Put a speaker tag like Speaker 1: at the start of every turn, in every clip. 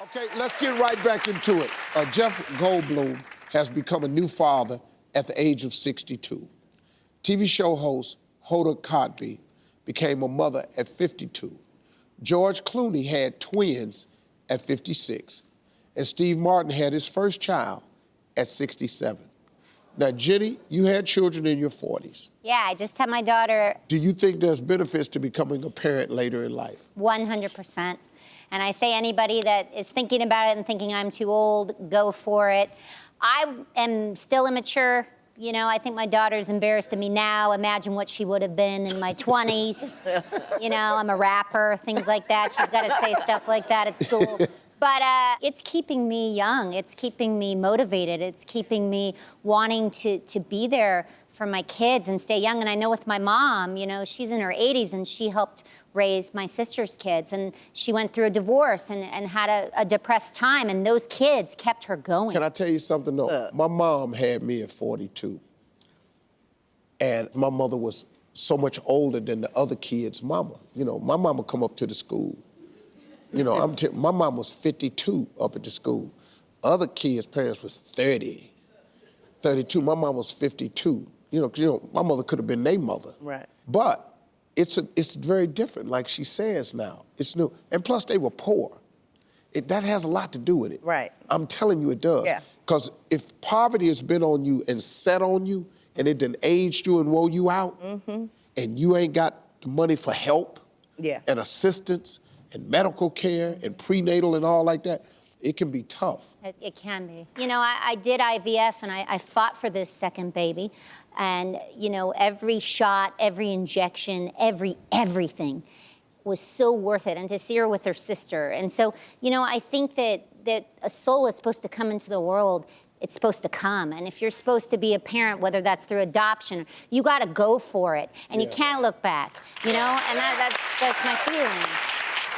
Speaker 1: Okay, let's get right back into it. Jeff Goldblum has become a new father at the age of 62. TV show host Hoda Kotb became a mother at 52. George Clooney had twins at 56. And Steve Martin had his first child at 67. Now, Jenni, you had children in your 40s.
Speaker 2: Yeah, I just had my daughter.
Speaker 1: Do you think there's benefits to becoming a parent later in life?
Speaker 2: 100%. And I say anybody that is thinking about it and thinking I'm too old, go for it. I am still immature. You know, I think my daughter's embarrassed of me now. Imagine what she would have been in my 20s. You know, I'm a rapper, things like that. She's got to say stuff like that at school. But it's keeping me young. It's keeping me motivated. It's keeping me wanting to be there for my kids and stay young. And I know with my mom, you know, she's in her 80s and she helped raise my sister's kids. And she went through a divorce and had a depressed time. And those kids kept her going.
Speaker 1: Can I tell you something, though? My mom had me at 42. And my mother was so much older than the other kids' mama. You know, my mama come up to the school. You know, my mom was 52 up at the school. Other kids' parents was 30, 32. My mom was 52. You know, my mother could have been their mother.
Speaker 3: Right.
Speaker 1: But it's very different, like she says now. It's new. And plus, they were poor. That has a lot to do with it.
Speaker 3: Right.
Speaker 1: I'm telling you it does.
Speaker 3: Yeah.
Speaker 1: Because if poverty has been on you and set on you, and it done aged you and wore you out, and you ain't got the money for help and assistance and medical care and prenatal and all like that, it can be tough.
Speaker 2: It can be. You know, I did IVF and I fought for this second baby. And, you know, every shot, every injection, everything was so worth it. And to see her with her sister. And so, you know, I think that a soul is supposed to come into the world. It's supposed to come. And if you're supposed to be a parent, whether that's through adoption, you got to go for it. And you can't look back, you know? And that's my feeling.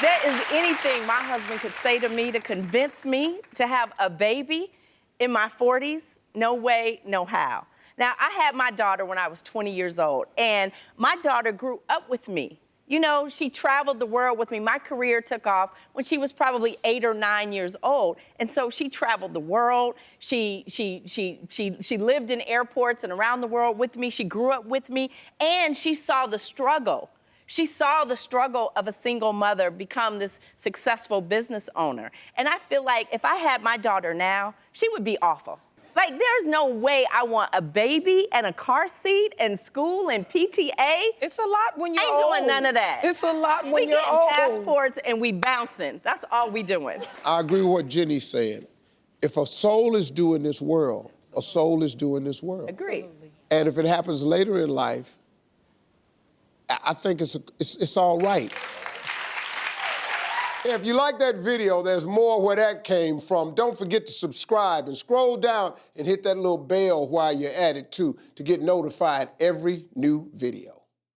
Speaker 3: There is anything my husband could say to me to convince me to have a baby in my 40s, no way, no how. Now, I had my daughter when I was 20 years old, and my daughter grew up with me. You know, she traveled the world with me. My career took off when she was probably 8 or 9 years old. And so she traveled the world. She lived in airports and around the world with me. She grew up with me, and she saw the struggle. She saw the struggle of a single mother become this successful business owner. And I feel like if I had my daughter now, she would be awful. Like, there's no way I want a baby and a car seat and school and PTA.
Speaker 4: It's a lot when you're
Speaker 3: old.
Speaker 4: Ain't
Speaker 3: doing none of that.
Speaker 4: It's a lot when you're
Speaker 3: getting
Speaker 4: old.
Speaker 3: passports and we bouncing. That's all we doing.
Speaker 1: I agree with what Jenni's saying. If a soul is due in this world, a soul is due in this world.
Speaker 3: Agree.
Speaker 1: And if it happens later in life, I think it's all right. If you like that video, there's more where that came from. Don't forget to subscribe and scroll down and hit that little bell while you're at it, too, to get notified every new video.